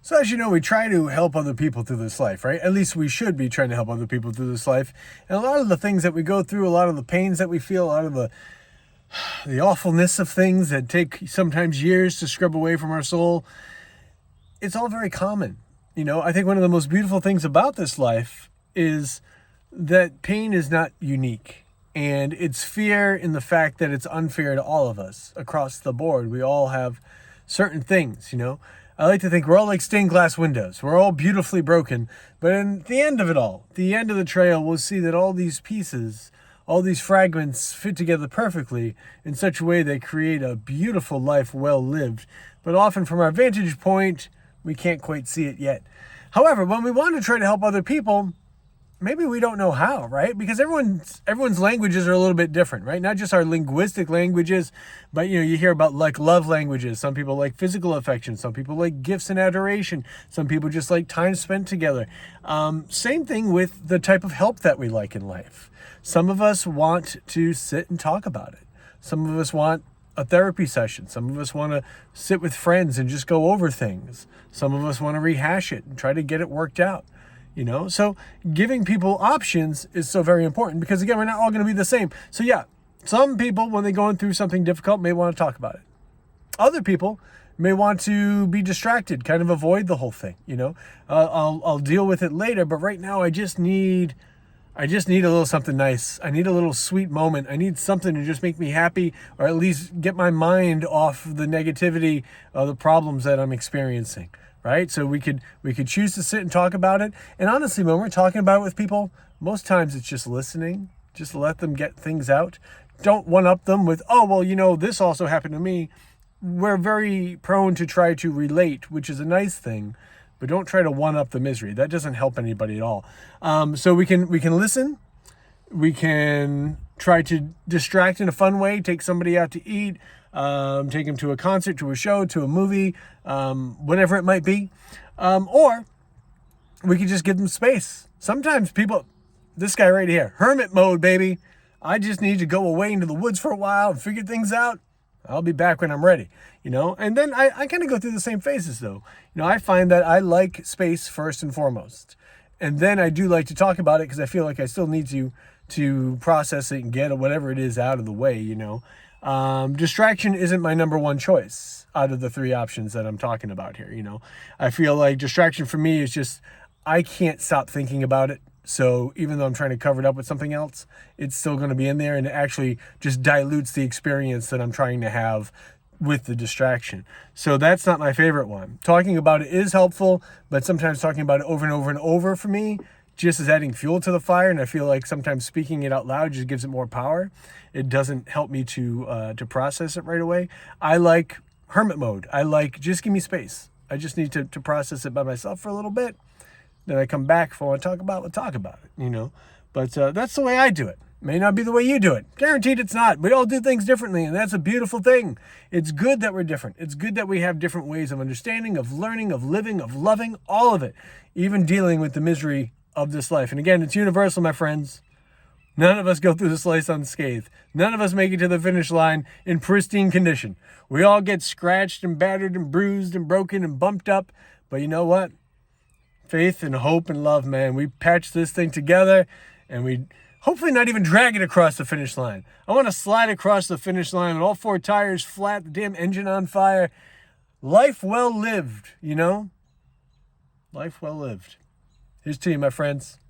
So as you know, we try to help other people through this life, right? At least we should be trying to help other people through this life. And a lot of the things that we go through, a lot of the pains that we feel, a lot of the awfulness of things that take sometimes years to scrub away from our soul, it's all very common. I think one of the most beautiful things about this life is that pain is not unique. And it's fear in the fact that it's unfair to all of us across the board. We all have certain things. I like to think we're all like stained glass windows. We're all beautifully broken. But in the end of it all, the end of the trail, we'll see that all these pieces, all these fragments fit together perfectly in such a way they create a beautiful life well lived. But often from our vantage point, we can't quite see it yet. However, when we want to try to help other people, maybe we don't know how, right? Because everyone's languages are a little bit different, right? Not just our linguistic languages, but you hear about like love languages. Some people like physical affection. Some people like gifts and adoration. Some people just like time spent together. Same thing with the type of help that we like in life. Some of us want to sit and talk about it. Some of us want a therapy session. Some of us want to sit with friends and just go over things. Some of us want to rehash it and try to get it worked out. So giving people options is so very important because, again, we're not all going to be the same. So, yeah, some people, when they're going through something difficult, may want to talk about it. Other people may want to be distracted, kind of avoid the whole thing. I'll deal with it later, but right now I just need a little something nice. I need a little sweet moment. I need something to just make me happy, or at least get my mind off the negativity of the problems that I'm experiencing. Right? So we could choose to sit and talk about it. And honestly, when we're talking about it with people, most times it's just listening. Just let them get things out. Don't one-up them with, oh, well, this also happened to me. We're very prone to try to relate, which is a nice thing, but don't try to one-up the misery. That doesn't help anybody at all. So we can listen. We can try to distract in a fun way, take somebody out to eat, take them to a concert, to a show, to a movie, whatever it might be. Or we could just give them space. Sometimes people, this guy right here, hermit mode, baby. I just need to go away into the woods for a while and figure things out. I'll be back when I'm ready, And then I kind of go through the same phases, though. I find that I like space first and foremost. And then I do like to talk about it because I feel like I still need to process it and get whatever it is out of the way, Distraction isn't my number one choice out of the three options that I'm talking about here. I feel like distraction for me is just, I can't stop thinking about it. So even though I'm trying to cover it up with something else, it's still going to be in there, and it actually just dilutes the experience that I'm trying to have with the distraction. So that's not my favorite one. Talking about it is helpful, but sometimes talking about it over and over and over for me just is adding fuel to the fire, and I feel like sometimes speaking it out loud just gives it more power. It doesn't help me to process it right away. I like hermit mode. I like just give me space. I just need to process it by myself for a little bit. Then I come back if I want to talk about it, we'll talk about it, But that's the way I do it. May not be the way you do it. Guaranteed it's not. We all do things differently, and that's a beautiful thing. It's good that we're different. It's good that we have different ways of understanding, of learning, of living, of loving, all of it. Even dealing with the misery of this life. And again, it's universal, my friends. None of us go through this life unscathed. None of us make it to the finish line in pristine condition. We all get scratched and battered and bruised and broken and bumped up. But you know what? Faith and hope and love, man. We patch this thing together, and we hopefully not even drag it across the finish line. I want to slide across the finish line with all four tires flat, the damn engine on fire. Life well lived, Life well lived. Here's to you, my friends.